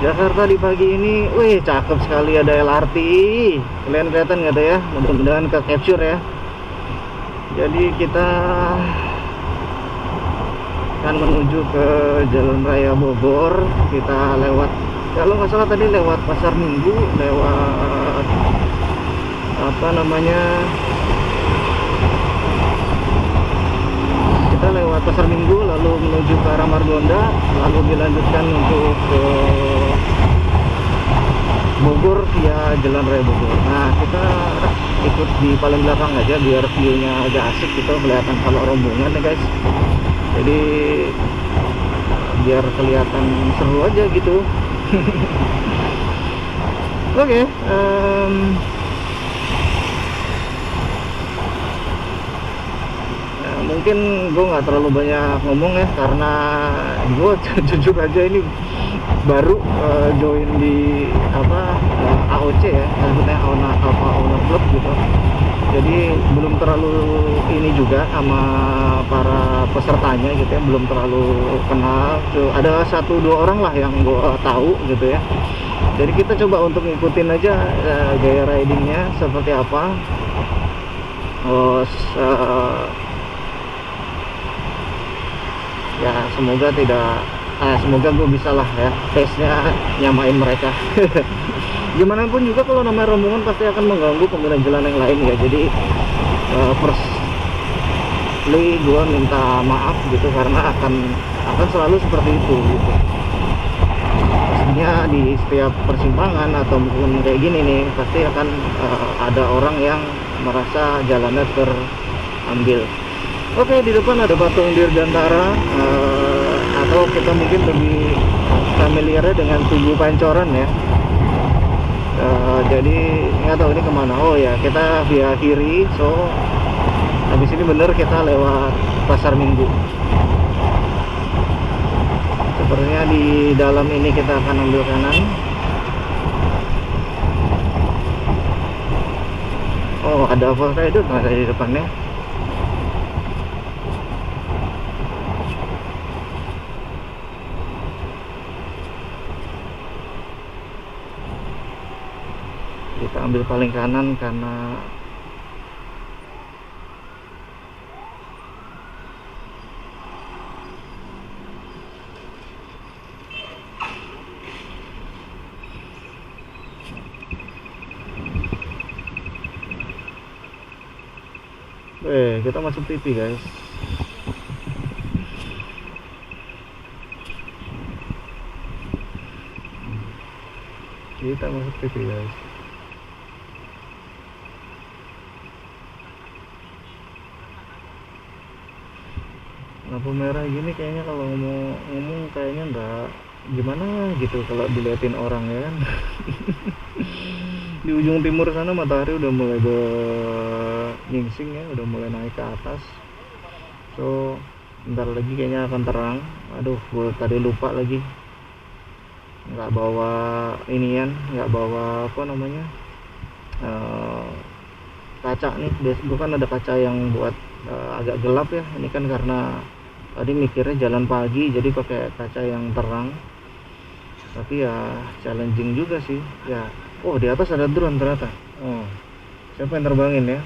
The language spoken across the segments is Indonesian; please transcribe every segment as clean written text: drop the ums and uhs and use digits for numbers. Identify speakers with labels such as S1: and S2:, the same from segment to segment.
S1: Jakarta di pagi ini, wih cakep sekali, ada LRT. Kalian kelihatan nggak tuh ya? Mudah-mudahan ke capture ya. Jadi kita akan menuju ke Jalan Raya Bogor. Kita lewat, kalau nggak salah tadi lewat Pasar Minggu, lewat apa namanya? Kita lewat Pasar Minggu, lalu menuju ke arah Margonda, lalu dilanjutkan untuk ke Bogor via Jalan Raya Bogor. Nah, kita ikut di paling belakang aja biar view-nya agak asik gitu, kelihatan kalau rombongan ya guys. Jadi biar kelihatan seru aja gitu. Oke, mungkin gue nggak terlalu banyak ngomong ya, karena gue jujur aja ini baru join di apa AOC ya, sebutnya owner club gitu. Jadi belum terlalu ini juga sama para pesertanya gitu ya, belum terlalu kenal. Ada 1-2 orang lah yang gue tahu gitu ya. Jadi kita coba untuk ngikutin aja gaya ridingnya seperti apa. Ya semoga semoga gue bisa lah ya pace-nya nyamain mereka. Gimana pun juga kalau namanya rombongan pasti akan mengganggu pengguna jalan yang lain ya. Jadi firstly gue minta maaf gitu, karena akan selalu seperti itu gitu. Pastinya di setiap persimpangan atau mungkin kayak gini nih, pasti akan ada orang yang merasa jalannya terambil. Oke, di depan ada patung Dirgantara, atau kita mungkin lebih familiar dengan Tugu Pancoran ya. Jadi nggak tahu ini kemana. Oh ya, kita via kiri, so habis ini bener kita lewat Pasar Minggu. Sepertinya di dalam ini kita akan ambil kanan. Oh, ada Volkswagen ada di depannya. Kita ambil paling kanan karena kita masuk TV guys. Kita masuk TV guys. Lampu merah gini kayaknya kalau ngomong kayaknya enggak gimana gitu kalau diliatin orang ya kan. Di ujung timur sana matahari udah mulai nyingsing ya, udah mulai naik ke atas. So bentar lagi kayaknya akan terang. Aduh, gue tadi lupa lagi nggak bawa inian, nggak bawa apa namanya kaca nih. Gue kan ada kaca yang buat agak gelap ya. Ini kan karena tadi mikirnya jalan pagi jadi pakai kaca yang terang, tapi ya challenging juga sih ya. Oh, di atas ada drone ternyata. Oh, siapa yang terbangin ya?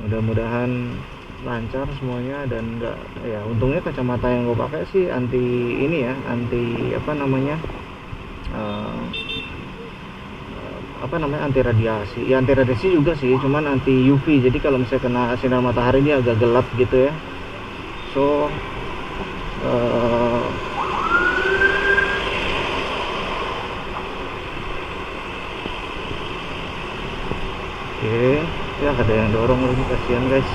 S1: Mudah-mudahan lancar semuanya dan enggak ya. Untungnya kacamata yang gue pakai sih anti ini ya, anti apa namanya anti radiasi ya. Anti radiasi juga sih, cuman anti UV. Jadi kalau misalnya kena sinar matahari ini agak gelap gitu ya. So oke, ya ada yang dorong lagi, kasihan guys.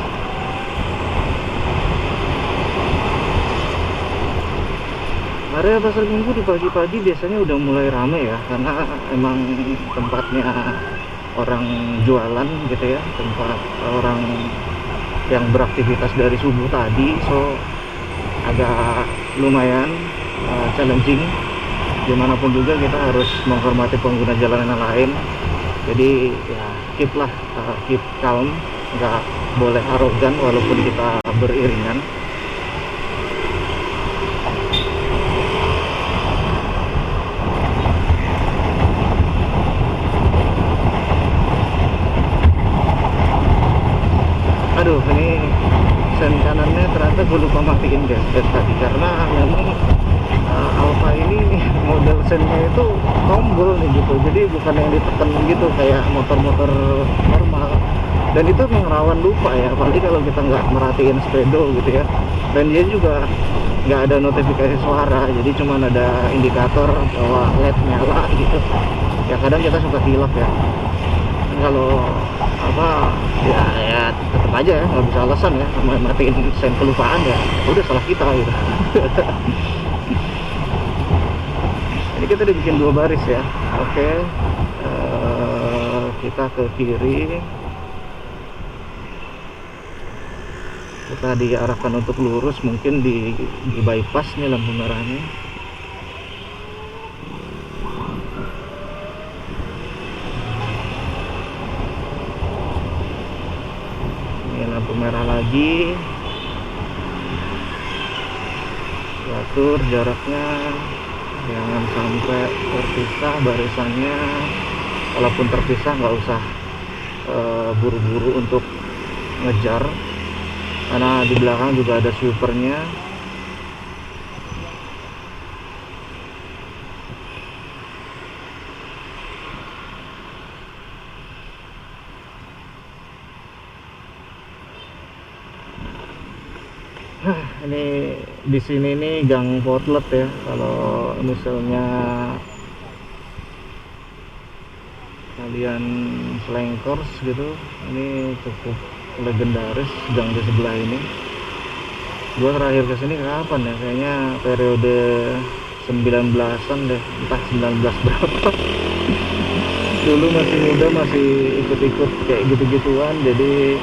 S1: Area Pasar Minggu di pagi-pagi biasanya udah mulai rame ya, karena emang tempatnya orang jualan gitu ya, tempat orang yang beraktivitas dari subuh tadi. So agak lumayan challenging. Gimana pun juga kita harus menghormati pengguna jalan yang lain. Jadi ya keep calm, nggak boleh arogan walaupun kita beriringan. aduh ini sen kanannya ternyata gue lupa matiin guys tadi, karena memang Alfa ini model sennya itu tombol nih gitu, jadi bukan yang ditekan gitu kayak motor-motor normal, dan itu memang rawan lupa ya, apalagi kalau kita nggak merhatiin speedo gitu ya. Dan dia juga nggak ada notifikasi suara, jadi cuma ada indikator bahwa LED nyala gitu ya. Kadang kita suka hilaf ya, kalau apa ya tetap aja ya, nggak bisa alasan ya sama matiin sen kelupaan ya udah salah kita gitu. Ini kita udah bikin 2 baris ya. Oke, kita ke kiri, kita diarahkan untuk lurus, mungkin di bypass nih lampu merahnya. Ini lampu merah lagi, atur jaraknya, jangan sampai terpisah barisannya. Walaupun terpisah nggak usah buru-buru untuk ngejar, karena di belakang juga ada sweepernya. Ini di sini nih gang Potlot ya. Kalau misalnya kalian selengkors gitu, ini cukup legendaris gang di sebelah ini. Gua terakhir kesini kapan ya? Kayaknya periode 19-an deh, entah 19 berapa. Dulu masih muda, masih ikut-ikut kayak gitu-gituan. Jadi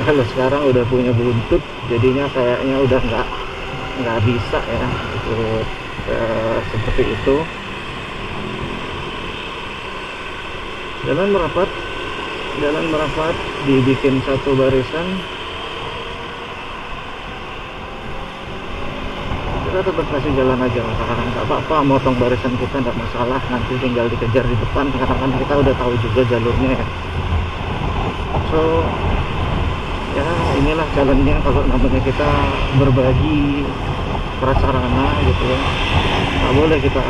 S1: kalau sekarang udah punya buntut, jadinya kayaknya udah nggak bisa ya ikut seperti itu. Jalan merapat dibikin satu barisan. Kita tetap kasih jalan aja lah sekarang, nggak apa-apa, motong barisan kita nggak masalah, nanti tinggal dikejar di depan karena kan kita udah tahu juga jalurnya ya. So ya inilah jalannya kalau namanya kita berbagi prasarana gitu ya. Nggak boleh kita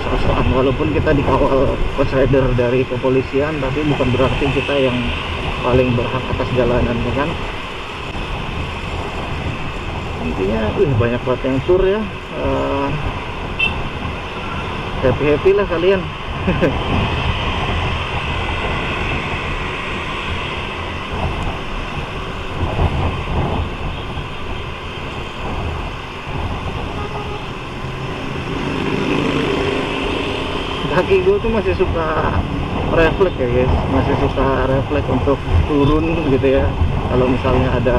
S1: sosokan, walaupun kita dikawal Ghost Rider dari kepolisian, tapi bukan berarti kita yang paling berhak atas jalanan ya kan. Intinya banyak banget yang tur ya, happy lah kalian. Kaki gue tuh masih suka refleks ya guys, masih suka refleks untuk turun gitu ya kalau misalnya ada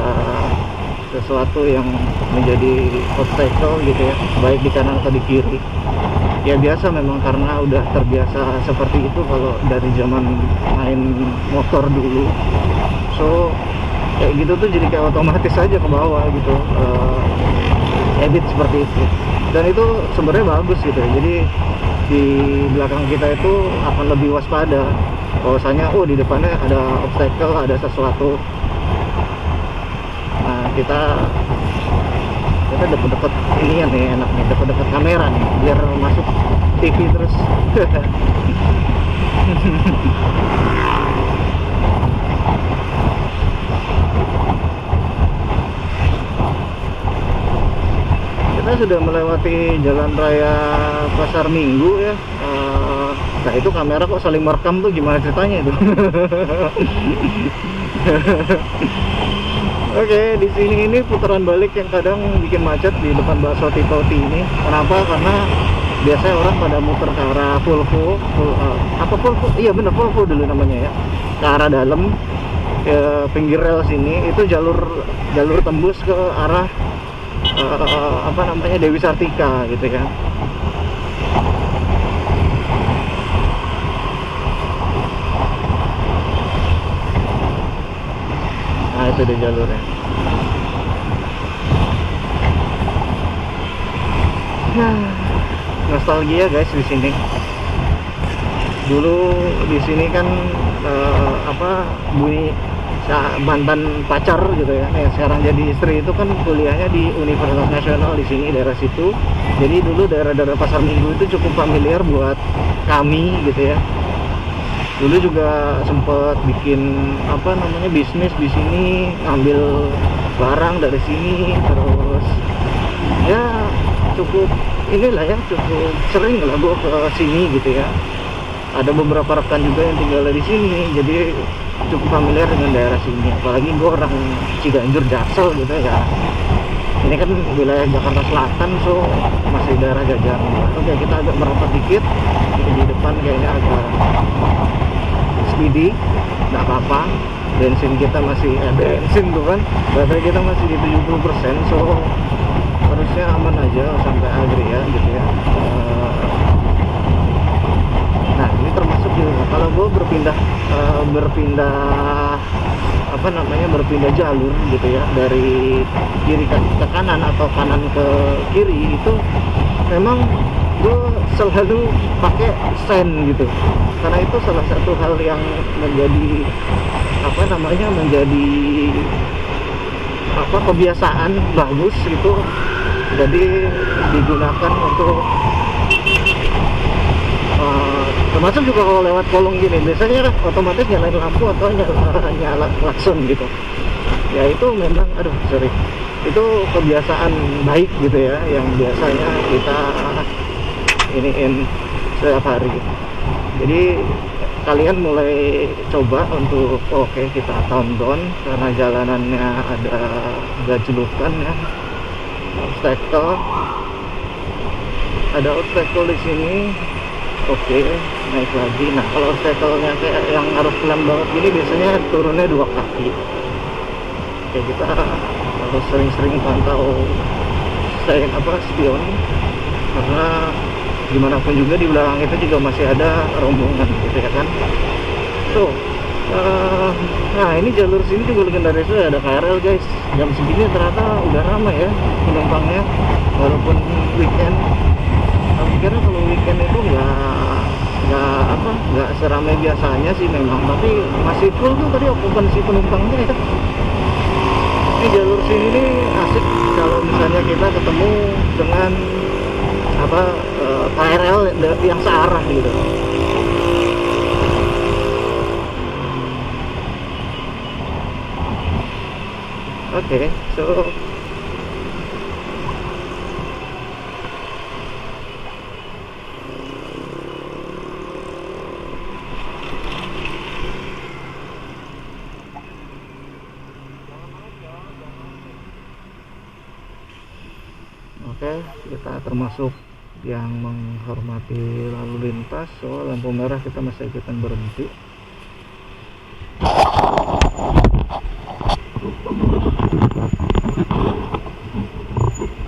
S1: sesuatu yang menjadi obstacle gitu ya, baik di kanan atau di kiri. Ya biasa memang karena udah terbiasa seperti itu kalau dari zaman main motor dulu. So kayak gitu tuh jadi kayak otomatis aja ke bawah gitu, habit seperti itu. Dan itu sebenarnya bagus gitu ya, jadi di belakang kita itu akan lebih waspada bahwasanya di depannya ada obstacle, ada sesuatu. Nah kita deket-deket ini ya nih, enak nih, deket-deket kamera nih biar masuk TV terus. Kita sudah melewati jalan raya Pasar Minggu ya. Nah itu kamera kok saling merekam tuh, gimana ceritanya itu? Oke, di sini ini putaran balik yang kadang bikin macet di depan bakso Titoti ini. Kenapa? Karena biasanya orang pada muter ke arah Volvo, iya bener Volvo dulu namanya ya, ke arah dalam ke pinggir rel sini. Itu jalur tembus ke arah Dewi Sartika gitu ya. Nah itu di jalurnya. Nostalgia guys di sini. Dulu di sini kan bunyi mantan pacar gitu ya, yang sekarang jadi istri itu kan kuliahnya di Universitas Nasional di sini daerah situ. Jadi dulu daerah-daerah Pasar Minggu itu cukup familiar buat kami gitu ya. Dulu juga sempat bikin apa namanya bisnis di sini, ngambil barang dari sini, terus ya cukup inilah ya, cukup sering lah gue ke sini gitu ya. Ada beberapa rekan juga yang tinggal di sini, jadi cukup familiar dengan daerah sini. Apalagi gue orang Ciganjur, Jaksel gitu ya. Ini kan wilayah Jakarta Selatan, so masih daerah jajaran. Oke, kita agak merapat dikit. Di depan kayaknya agak speedy, nggak apa-apa. Bensin kita masih bensin tuh kan, baterai kita masih di 70%, so harusnya aman aja sampai akhir ya gitu ya. Nah ini termasuk juga kalau gue berpindah apa namanya, berpindah jalur gitu ya, dari kiri ke kanan atau kanan ke kiri, itu memang gue selalu pakai sen gitu, karena itu salah satu hal yang menjadi apa namanya, menjadi apa, kebiasaan bagus gitu. Jadi digunakan untuk termasuk juga kalau lewat kolong gini, biasanya kan otomatis nyalain lampu atau nyala klakson gitu ya. Itu memang itu kebiasaan baik gitu ya, yang biasanya kita iniin setiap hari. Jadi kalian mulai coba untuk oke, kita countdown karena jalanannya ada gajlukan ya, obstacle, ada obstacle di sini. Oke, naik lagi. Nah kalau obstacle-nya kayak yang harus pelan banget gini, biasanya turunnya 2 kaki. Oke, kita harus sering-sering pantau spion, karena gimana pun juga di belakang itu juga masih ada rombongan gitu ya kan. So nah ini jalur sini juga legendaris, ada KRL guys. Jam segini ternyata udah ramai ya penumpangnya, walaupun weekend. Aku kira kalau weekend itu nggak seramai biasanya sih memang, tapi masih full tuh tadi okupansi penumpangnya ya. Ini jalur sini nih asik kalau misalnya kita ketemu dengan apa KRL yang searah gitu. Oke, so kita termasuk yang menghormati lalu lintas, so lampu merah kita masih ikutan berhenti.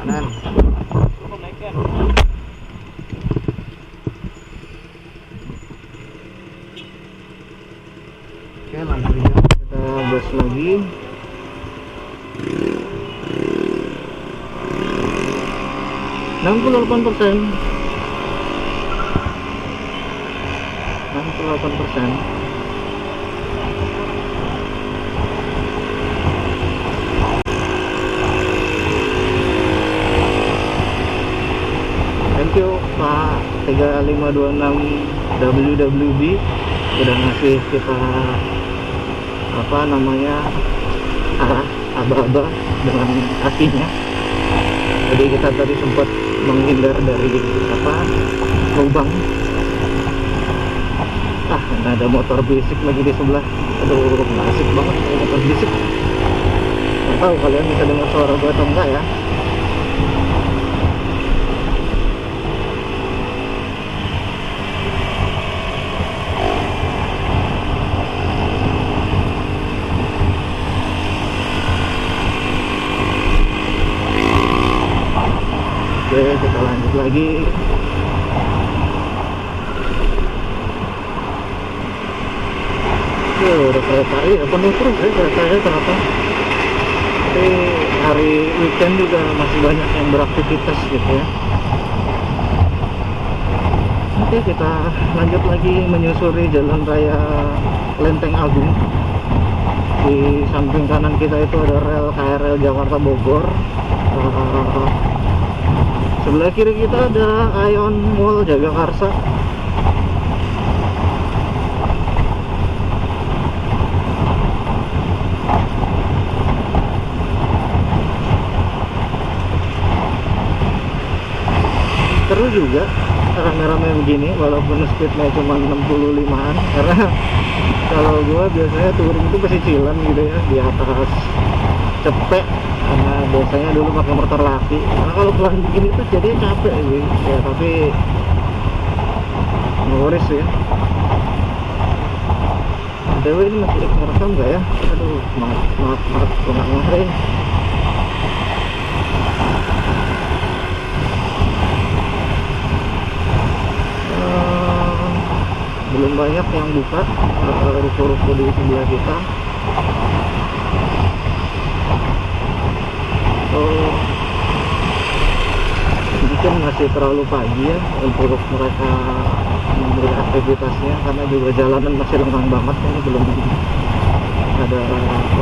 S1: Kanan. Oke, lampu hijau kita gas lagi. Enam 68%. Thank you Pak 3526 WWB udah ngasih kita apa namanya, arah aba-aba dengan kakinya. Jadi kita tadi sempat menghindar dari apa, lubang. Ada motor berisik lagi di sebelah. Aduh, nggak asik banget kalau motor berisik. Nggak tahu kalian bisa dengar suara gue atau enggak ya. Oke, kita lanjut lagi. Udah kereta ya penuh terus ya keretanya ternyata. Tapi hari weekend juga masih banyak yang beraktivitas gitu ya. Oke, kita lanjut lagi menyusuri jalan raya Lenteng Agung. Di samping kanan kita itu ada rel KRL Jakarta Bogor. Sebelah kiri kita ada Ion Mall Jagakarsa. Seru juga rame-rame begini walaupun speednya cuma 65an, karena kalau gua biasanya touring itu pesicilan gitu ya, di atas cepet, karena biasanya dulu pakai motor laki. Karena kalau pelan begini tuh jadi capek sih ya, tapi noris ya. Dewa ini masih ngerekam nggak ya? Aduh, maaf gua nggak ngerti. Belum banyak yang buka ruko-ruko di sebelah kita. Mungkin masih terlalu pagi ya untuk mereka beraktivitasnya, karena juga jalanan masih lengang banget, ini belum ada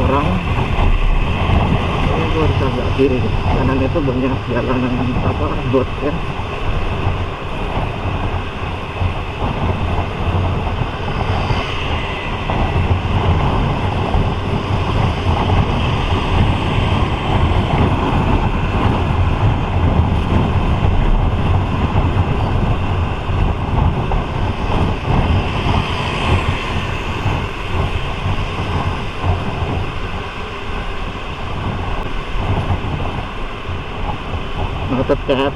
S1: orang. Ini gua harus agak kiri, kanan itu banyak jalanan got ya. Noted cat.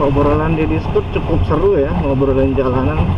S1: Obrolan di Discord cukup seru ya, ngobrolin jalanan.